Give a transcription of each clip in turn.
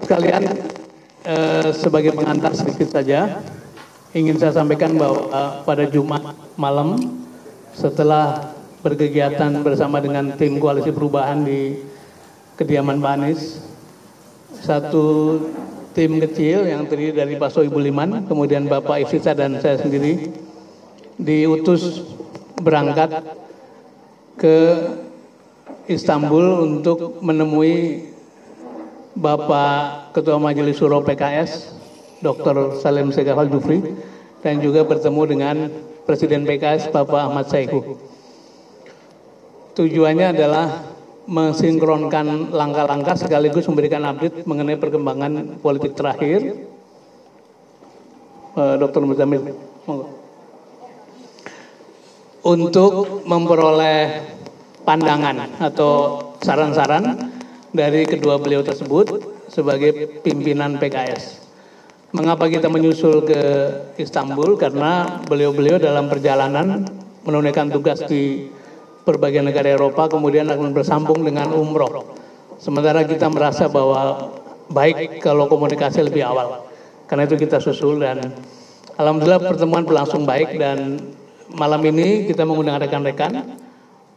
sekalian, sebagai pengantar sedikit saja, ingin saya sampaikan bahwa pada Jumat malam setelah berkegiatan bersama dengan tim Koalisi Perubahan di kediaman Pak Anies, satu tim kecil yang terdiri dari Pak Sohibul Iman, kemudian Bapak Ifsita dan saya sendiri diutus berangkat ke Istanbul untuk menemui Bapak Ketua Majelis Syuro PKS, Dr. Salim Segaf Al-Jufri, dan juga bertemu dengan Presiden PKS, Bapak Ahmad Saiku. Tujuannya adalah mensinkronkan langkah-langkah sekaligus memberikan update mengenai perkembangan politik terakhir. Dr. Muzamil, untuk memperoleh pandangan atau saran-saran dari kedua beliau tersebut sebagai pimpinan PKS. Mengapa kita menyusul ke Istanbul? Karena beliau-beliau dalam perjalanan menunaikan tugas di berbagai negara Eropa, kemudian akan bersambung dengan umroh. Sementara kita merasa bahwa baik kalau komunikasi lebih awal. Karena itu kita susul dan alhamdulillah pertemuan berlangsung baik, dan malam ini kita mengundang rekan-rekan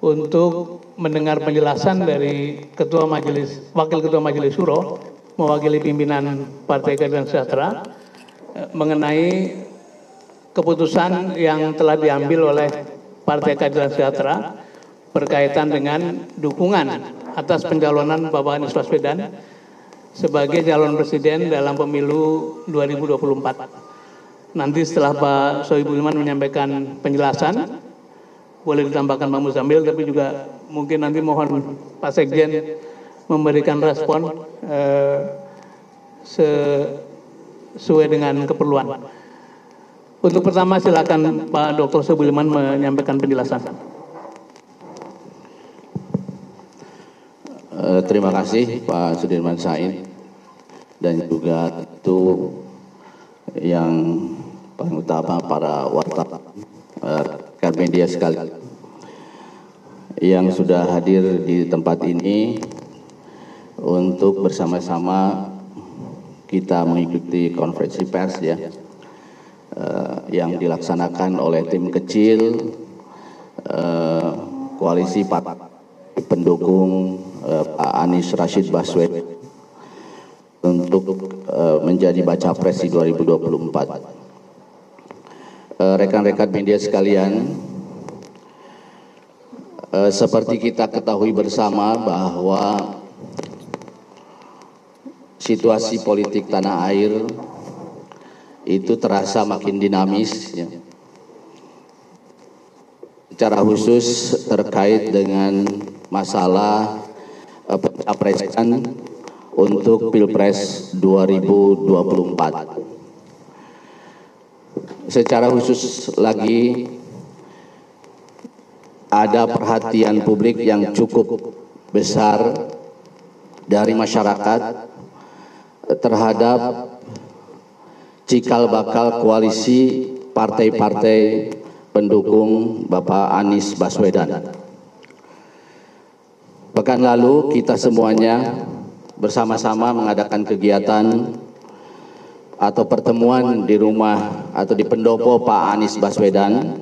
untuk mendengar penjelasan dari Wakil Ketua Majelis Syuro mewakili pimpinan Partai Keadilan Sejahtera mengenai keputusan yang telah diambil oleh Partai Keadilan Sejahtera berkaitan dengan dukungan atas pencalonan Bapak Anies Baswedan sebagai calon presiden dalam pemilu 2024. Nanti setelah Pak Sohibul Iman menyampaikan penjelasan, boleh ditambahkan Pak Muzamil, tapi juga mungkin nanti mohon Pak Sekjen memberikan respon sesuai dengan keperluan. Untuk pertama silakan Pak Dr. Sohibul Iman menyampaikan penjelasan. Terima kasih Pak Sudirman Said, dan juga tentu yang paling utama para wartawan, rekan media sekalian yang sudah hadir di tempat ini untuk bersama-sama kita mengikuti konferensi pers yang dilaksanakan oleh tim kecil koalisi pendukung Pak Anies Rashid Baswedan untuk menjadi baca pres di 2024. Rekan-rekan media sekalian, seperti kita ketahui bersama bahwa situasi politik tanah air itu terasa makin dinamis, ya. Secara khusus terkait dengan masalah pencapresan untuk Pilpres 2024. Secara khusus lagi ada perhatian publik yang cukup besar dari masyarakat terhadap cikal bakal koalisi partai-partai pendukung Bapak Anies Baswedan. Pekan lalu kita semuanya bersama-sama mengadakan kegiatan atau pertemuan di rumah atau di pendopo Pak Anies Baswedan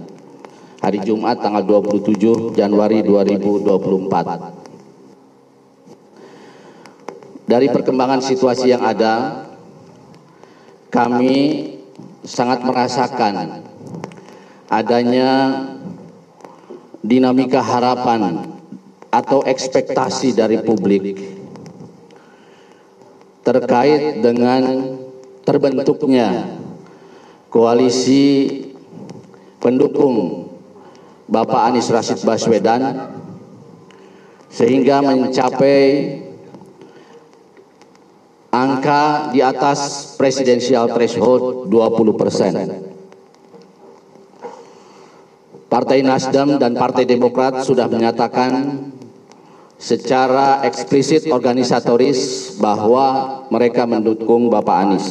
hari Jumat tanggal 27 Januari 2024. Dari perkembangan situasi yang ada, kami sangat merasakan adanya dinamika harapan atau ekspektasi dari publik terkait dengan terbentuknya koalisi pendukung Bapak Anies Rashid Baswedan sehingga mencapai angka di atas presidensial threshold 20%. Partai Nasdem dan Partai Demokrat sudah menyatakan secara eksplisit organisatoris bahwa mereka mendukung Bapak Anies.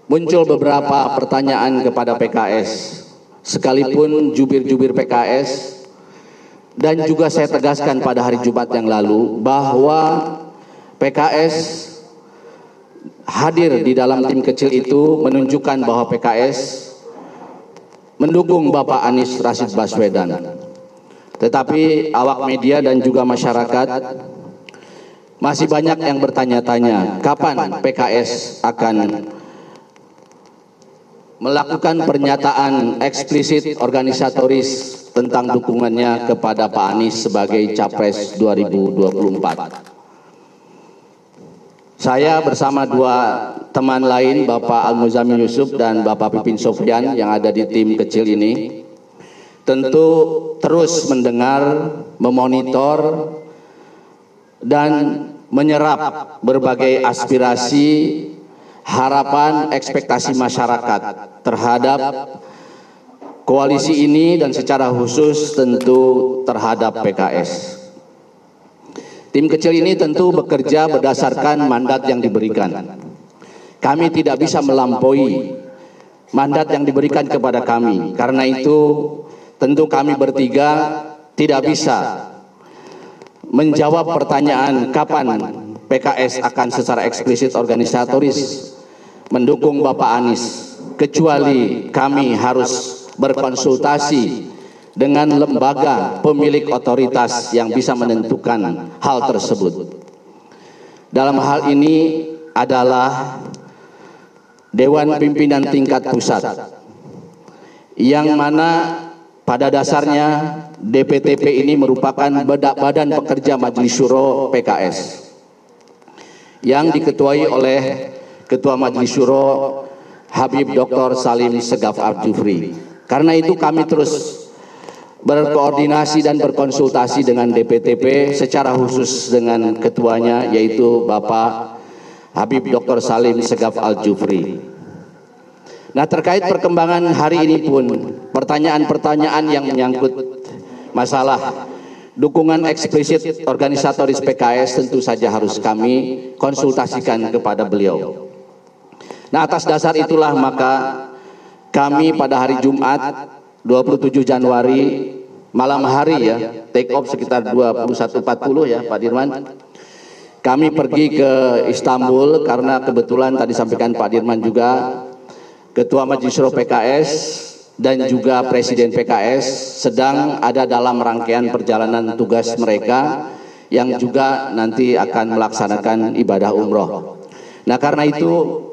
Muncul beberapa pertanyaan kepada PKS, sekalipun jubir-jubir PKS, dan juga saya tegaskan pada hari Jumat yang lalu bahwa PKS hadir di dalam tim kecil itu menunjukkan bahwa PKS mendukung Bapak Anies Rashid Baswedan. Tetapi awak media dan juga masyarakat masih banyak yang bertanya-tanya, kapan PKS akan melakukan pernyataan eksplisit organisatoris tentang dukungannya kepada Pak Anies sebagai Capres 2024. Saya bersama dua teman lain, Bapak Al-Muzamil Yusuf dan Bapak Pipin Sofyan yang ada di tim kecil ini, tentu terus mendengar, memonitor, dan menyerap berbagai aspirasi, harapan, ekspektasi masyarakat terhadap koalisi ini dan secara khusus tentu terhadap PKS. Tim kecil ini tentu bekerja berdasarkan mandat yang diberikan. Kami tidak bisa melampaui mandat yang diberikan kepada kami. Karena itu tentu kami bertiga tidak bisa menjawab pertanyaan kapan PKS akan secara eksplisit organisatoris mendukung Bapak Anies, kecuali kami harus berkonsultasi dengan lembaga pemilik otoritas yang bisa menentukan hal tersebut. Dalam hal ini adalah Dewan Pimpinan Tingkat Pusat, yang mana pada dasarnya DPTP ini merupakan badan pekerja Majelis Syuro PKS yang diketuai oleh Ketua Majelis Syuro Habib Dr. Salim Segaf Al-Jufri. Karena itu kami terus berkoordinasi dan berkonsultasi dengan DPTP secara khusus dengan ketuanya, yaitu Bapak Habib Dr. Salim Segaf Al-Jufri. Nah, terkait perkembangan hari ini pun pertanyaan-pertanyaan yang menyangkut masalah dukungan eksplisit organisatoris PKS tentu saja harus kami konsultasikan kepada beliau. Nah, atas dasar itulah maka kami pada hari Jumat 27 Januari malam hari ya, take off sekitar 21.40 ya Pak Dirman, kami pergi ke Istanbul karena kebetulan tadi sampaikan Pak Dirman juga Ketua Majelis Syuro PKS dan juga Presiden PKS sedang ada dalam rangkaian perjalanan tugas mereka yang juga nanti akan melaksanakan ibadah umroh. Nah, karena itu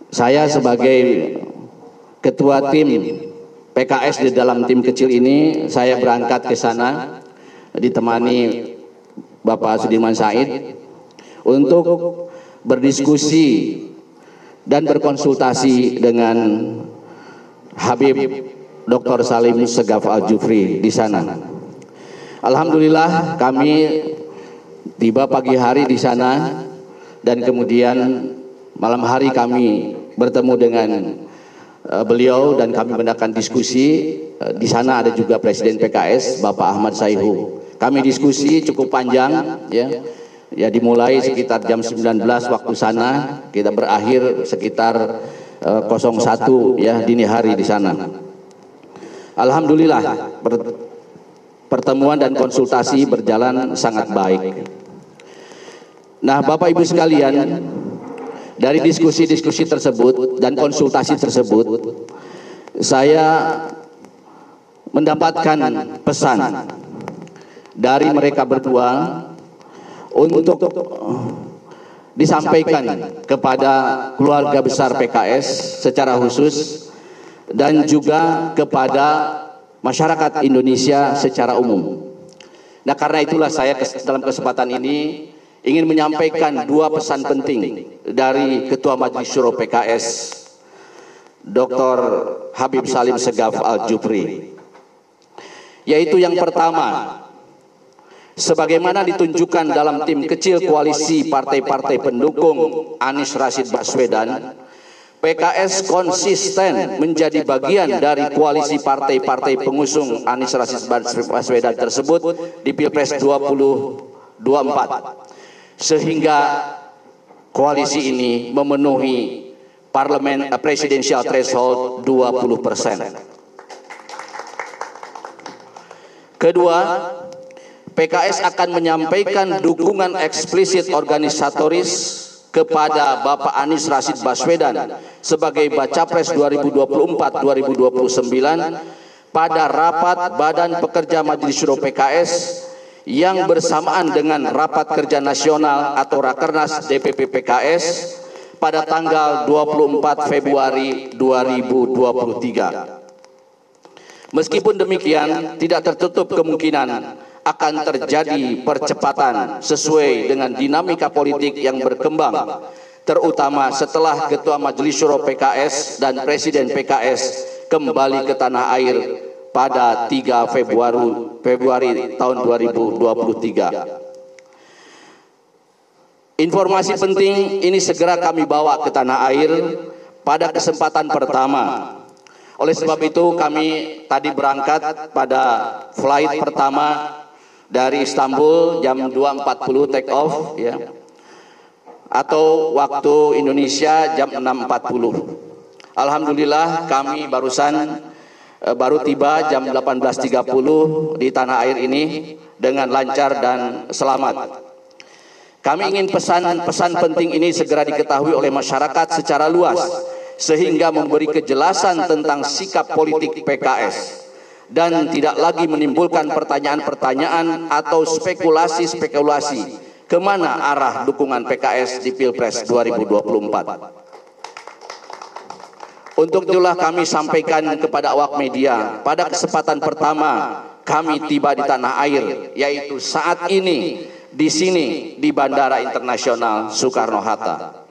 saya sebagai Ketua tim PKS di dalam tim kecil ini, saya berangkat ke sana ditemani Bapak Sudirman Said untuk berdiskusi dan berkonsultasi dengan Habib Dr. Salim Segaf Al-Jufri di sana. Alhamdulillah kami tiba pagi hari di sana dan kemudian malam hari kami bertemu dengan beliau dan kami mengadakan diskusi. Di sana ada juga Presiden PKS Bapak Ahmad Sayhu. Kami diskusi cukup panjang ya dimulai sekitar jam 19 waktu sana, kita berakhir sekitar 01 ya dini hari di sana. Alhamdulillah pertemuan dan konsultasi berjalan sangat baik. Nah, Bapak Ibu sekalian, dari diskusi-diskusi tersebut dan konsultasi tersebut, saya mendapatkan pesan dari mereka berdua untuk disampaikan kepada keluarga besar PKS secara khusus dan juga kepada masyarakat Indonesia secara umum. Nah, karena itulah saya dalam kesempatan ini ingin menyampaikan dua pesan penting dari Ketua Majelis Syuro PKS Dr. Habib Salim Segaf Al-Jufri, yaitu yang pertama, sebagaimana ditunjukkan dalam tim kecil koalisi partai-partai pendukung Anies Rashid Baswedan, PKS konsisten menjadi bagian dari koalisi partai-partai pengusung Anies Rashid Baswedan tersebut di Pilpres 2024, sehingga koalisi ini memenuhi presidential threshold 20%. Kedua, PKS akan menyampaikan dukungan eksplisit organisatoris kepada Bapak Anies Rashid Baswedan sebagai Baca Pres 2024-2029 pada rapat Badan Pekerja Majelis Syuro PKS yang bersamaan dengan Rapat Kerja Nasional atau Rakernas DPP PKS pada tanggal 24 Februari 2023. Meskipun demikian, tidak tertutup kemungkinan akan terjadi percepatan sesuai dengan dinamika politik yang berkembang, terutama setelah Ketua Majelis Syuro PKS dan Presiden PKS kembali ke tanah air pada 3 Februari tahun 2023. Informasi penting ini segera kami bawa ke tanah air pada kesempatan pertama. Oleh sebab itu kami tadi berangkat pada flight pertama dari Istanbul jam 2.40 take off ya, atau waktu Indonesia jam 6.40. Alhamdulillah kami baru tiba jam 18.30 di tanah air ini dengan lancar dan selamat. Kami ingin pesan penting ini segera diketahui oleh masyarakat secara luas sehingga memberi kejelasan tentang sikap politik PKS dan tidak lagi menimbulkan pertanyaan-pertanyaan atau spekulasi-spekulasi kemana arah dukungan PKS di Pilpres 2024. Untuk itulah kami sampaikan kepada awak media pada kesempatan pertama kami tiba di tanah air, yaitu saat ini di sini di Bandara Internasional Soekarno-Hatta.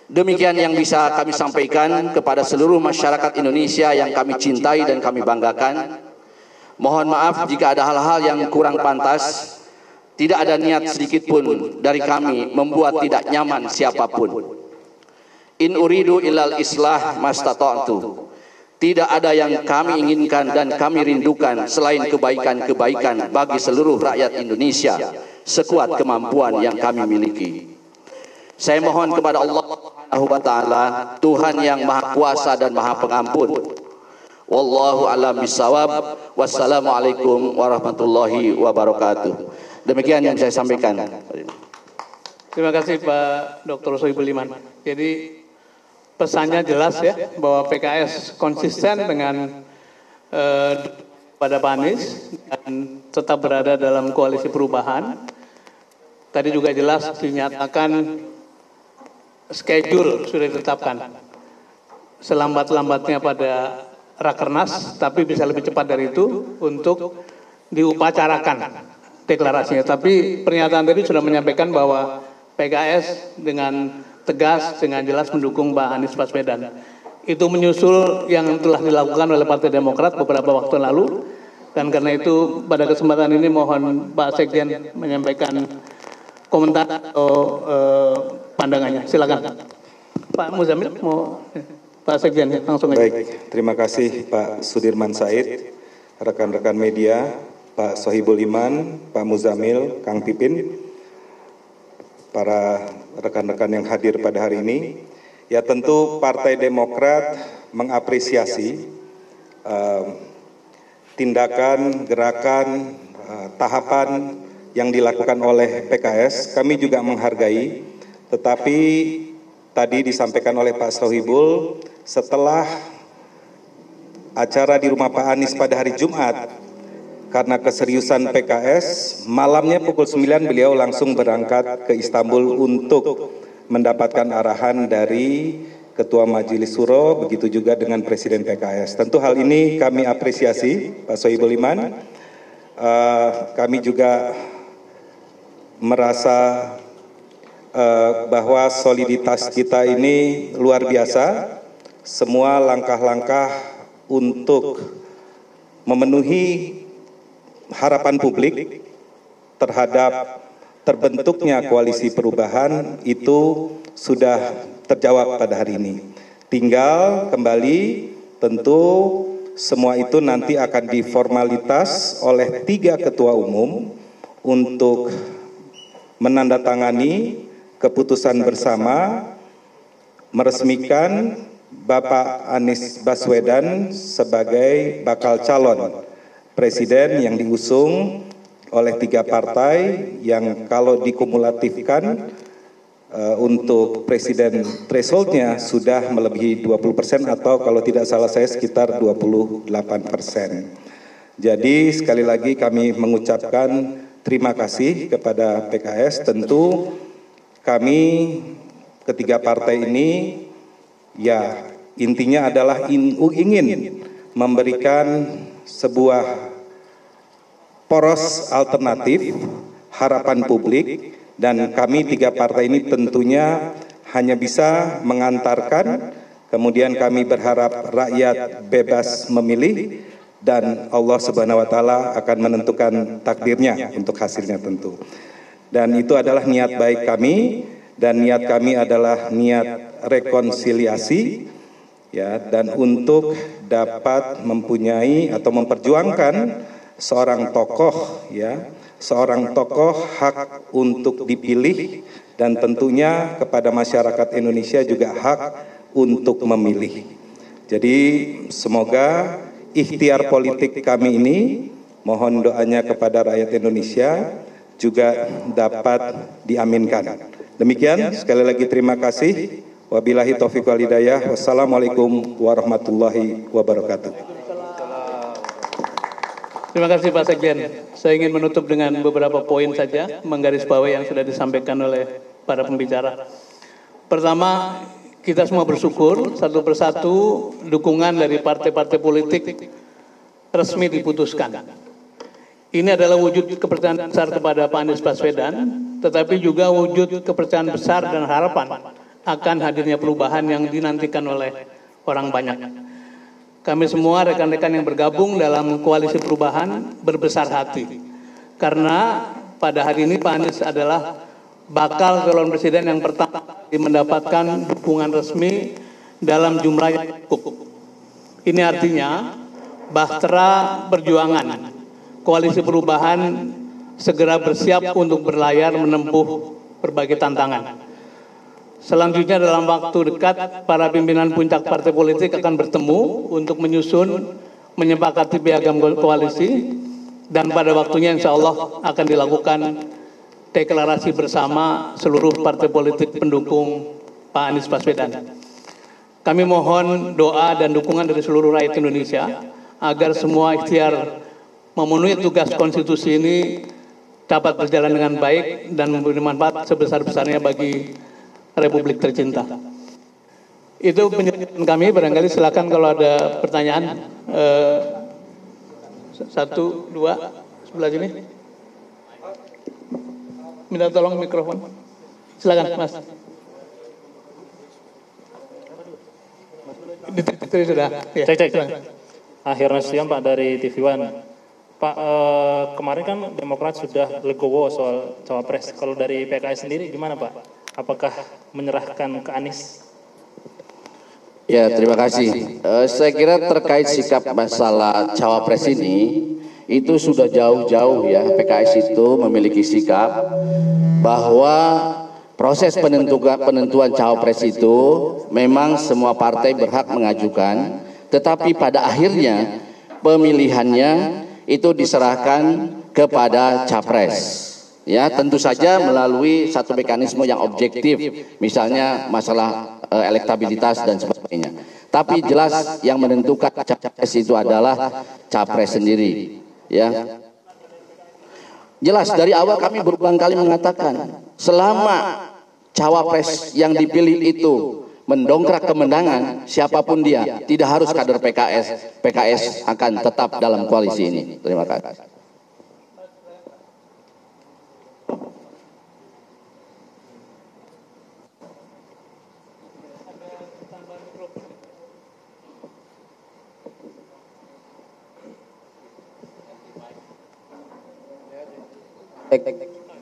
Demikian yang bisa kami sampaikan kepada seluruh masyarakat Indonesia yang kami cintai dan kami banggakan. Mohon maaf jika ada hal-hal yang kurang pantas. Tidak ada niat sedikit pun dari kami membuat tidak nyaman siapapun. In uridu illal islah mastata'tu. Tidak ada yang kami inginkan dan kami rindukan selain kebaikan-kebaikan bagi seluruh rakyat Indonesia sekuat kemampuan yang kami miliki. Saya mohon kepada Allah Subhanahu wa taala, Tuhan yang Maha Kuasa dan Maha Pengampun. Wallahu a'lam bishawab. Wassalamualaikum warahmatullahi wabarakatuh. Demikian yang saya sampaikan. Terima kasih Pak Dr. Sohibul Iman. Jadi pesannya jelas ya, bahwa PKS konsisten dengan pada Pak Anies dan tetap berada dalam koalisi perubahan. Tadi juga jelas dinyatakan schedule sudah ditetapkan selambat-lambatnya pada Rakernas, tapi bisa lebih cepat dari itu untuk diupacarakan deklarasinya. Tapi pernyataan tadi sudah menyampaikan bahwa PKS dengan tegas, dengan jelas mendukung Pak Anies Baswedan. Itu menyusul yang telah dilakukan oleh Partai Demokrat beberapa waktu lalu, dan karena itu pada kesempatan ini mohon Pak Sekjen menyampaikan komentar atau pandangannya. Silakan. Pak Muzamil mau Pak Sekjen langsung aja. Baik, terima kasih Pak Sudirman Said, rekan-rekan media, Pak Sohibul Iman, Pak Muzamil, Kang Pipin, para rekan-rekan yang hadir pada hari ini. Ya tentu Partai Demokrat mengapresiasi tindakan, gerakan, tahapan yang dilakukan oleh PKS. Kami juga menghargai, tetapi tadi disampaikan oleh Pak Sohibul, setelah acara di rumah Pak Anies pada hari Jumat, karena keseriusan PKS, malamnya pukul 9 beliau langsung berangkat ke Istanbul untuk mendapatkan arahan dari Ketua Majelis Syuro, begitu juga dengan Presiden PKS. Tentu hal ini kami apresiasi, Pak Sohibul Iman. Kami juga merasa bahwa soliditas kita ini luar biasa. Semua langkah-langkah untuk memenuhi harapan publik terhadap terbentuknya koalisi perubahan itu sudah terjawab pada hari ini. Tinggal kembali tentu semua itu nanti akan diformalitas oleh 3 ketua umum untuk menandatangani keputusan bersama meresmikan Bapak Anies Baswedan sebagai bakal calon presiden yang diusung oleh 3 partai yang kalau dikumulatifkan untuk presiden thresholdnya sudah melebihi 20% atau kalau tidak salah saya sekitar 28%. Jadi sekali lagi kami mengucapkan terima kasih kepada PKS. Tentu kami ketiga partai ini ya intinya adalah ingin memberikan sebuah poros alternatif harapan publik, dan kami 3 partai ini tentunya hanya bisa mengantarkan, kemudian kami berharap rakyat bebas memilih dan Allah Subhanahu wa taala akan menentukan takdirnya untuk hasilnya tentu. Dan itu adalah niat baik kami, dan niat kami adalah niat rekonsiliasi ya, dan untuk dapat mempunyai atau memperjuangkan seorang tokoh ya, seorang tokoh hak untuk dipilih, dan tentunya kepada masyarakat Indonesia juga hak untuk memilih. Jadi semoga ikhtiar politik kami ini, mohon doanya kepada rakyat Indonesia juga dapat diaminkan. Demikian, sekali lagi terima kasih. Wabillahi taufiq wal hidayah. Wassalamualaikum warahmatullahi wabarakatuh. Terima kasih Pak Sekjen. Saya ingin menutup dengan beberapa poin saja, menggarisbawahi yang sudah disampaikan oleh para pembicara. Pertama, kita semua bersyukur satu persatu dukungan dari partai-partai politik resmi diputuskan. Ini adalah wujud kepercayaan besar kepada Pak Anies Baswedan, tetapi juga wujud kepercayaan besar dan harapan akan hadirnya perubahan yang dinantikan oleh orang banyak. Kami semua rekan-rekan yang bergabung dalam koalisi perubahan berbesar hati, karena pada hari ini Pak Anies adalah bakal calon presiden yang pertama mendapatkan dukungan resmi dalam jumlah yang cukup. Ini artinya bahtera perjuangan koalisi perubahan segera bersiap untuk berlayar menempuh berbagai tantangan. Selanjutnya dalam waktu dekat para pimpinan puncak partai politik akan bertemu untuk menyusun, menyepakati piagam koalisi, dan pada waktunya insya Allah akan dilakukan deklarasi bersama seluruh partai politik pendukung Pak Anies Baswedan. Kami mohon doa dan dukungan dari seluruh rakyat Indonesia agar semua ikhtiar memenuhi tugas konstitusi ini dapat berjalan dengan baik dan memberi manfaat sebesar-besarnya bagi Republik tercinta. Itu penjelasan kami, barangkali silakan kalau ada pertanyaan. 1, 2, sebelah sini. Minta tolong mikrofon. Silakan Mas. Itu sudah. Ya. Cek. Akhir Nasution Pak dari TV One. Pak, kemarin kan Demokrat sudah legowo soal cawapres. Kalau dari PKS sendiri gimana Pak? Apakah menyerahkan ke Anies? Ya, terima kasih. Saya kira terkait sikap masalah cawapres ini, itu sudah jauh-jauh ya PKS itu memiliki sikap bahwa proses penentuan cawapres itu memang semua partai berhak mengajukan, tetapi pada akhirnya pemilihannya itu diserahkan kepada capres. Ya, tentu saja melalui satu mekanisme yang objektif, misalnya masalah elektabilitas dan sebagainya. Tapi jelas yang menentukan capres itu adalah capres sendiri. Ya, jelas dari awal kami berulang kali mengatakan, selama cawapres yang dipilih itu mendongkrak kemenangan, siapapun dia, tidak harus kader PKS, PKS akan tetap dalam koalisi ini. Terima kasih.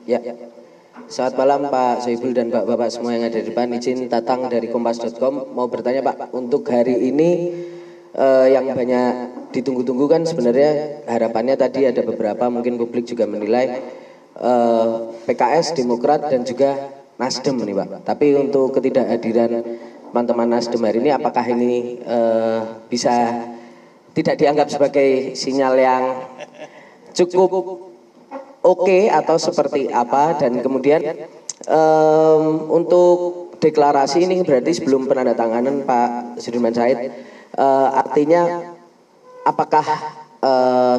Ya. Selamat malam Pak Soebul dan Bapak semua yang ada di depan. Izin Tatang dari Kompas.com mau bertanya Pak, untuk hari ini yang banyak ditunggu-tunggu kan sebenarnya harapannya tadi ada beberapa, mungkin publik juga menilai PKS, Demokrat dan juga Nasdem nih Pak. Tapi untuk ketidakhadiran teman-teman Nasdem hari ini, apakah ini bisa tidak dianggap sebagai sinyal yang cukup oke atau seperti apa, dan kemudian untuk deklarasi ini berarti sebelum penandatanganan Pak Sudirman Said, artinya apakah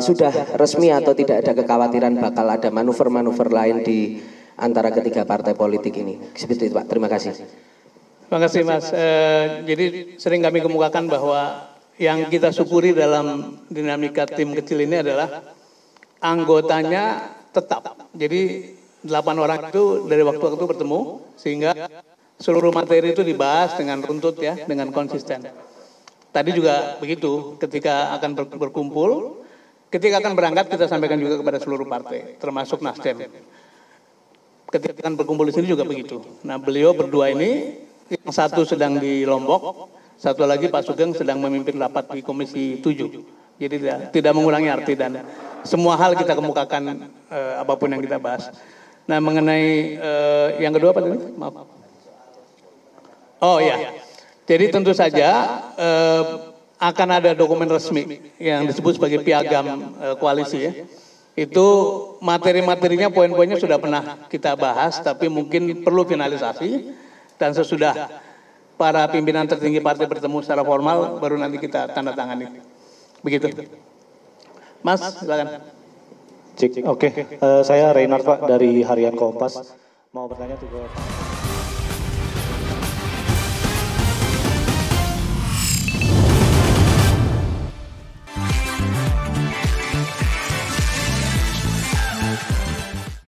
sudah resmi atau tidak ada kekhawatiran bakal ada manuver-manuver lain di antara ketiga partai politik ini? Seperti itu Pak, terima kasih. Terima kasih Mas. Jadi sering kami kemukakan bahwa yang kita syukuri dalam dinamika tim kecil ini adalah anggotanya tetap. Jadi 8 orang itu dari waktu ke waktu bertemu sehingga seluruh materi itu dibahas dengan runtut ya, dengan konsisten. Tadi juga begitu, ketika akan berkumpul, ketika akan berangkat kita sampaikan juga kepada seluruh partai, termasuk Nasdem. Ketika akan berkumpul di sini juga begitu. Nah, beliau berdua ini, yang satu sedang di Lombok, satu lagi Pak Sugeng sedang memimpin rapat di Komisi 7. Jadi tidak mengulangi arti dan semua hal kita kemukakan apapun yang kita bahas. Nah, mengenai yang kedua apa tadi? Maaf. Oh ya, jadi tentu saja akan ada dokumen resmi yang disebut sebagai piagam koalisi ya. Itu materi-materinya, poin-poinnya sudah pernah kita bahas, tapi mungkin perlu finalisasi dan sesudah para pimpinan tertinggi partai bertemu secara formal, baru nanti kita tanda tangani. Begitu. Mas, silakan. Oke. Saya Reynard Pak dari Harian Kompas. Mau bertanya juga.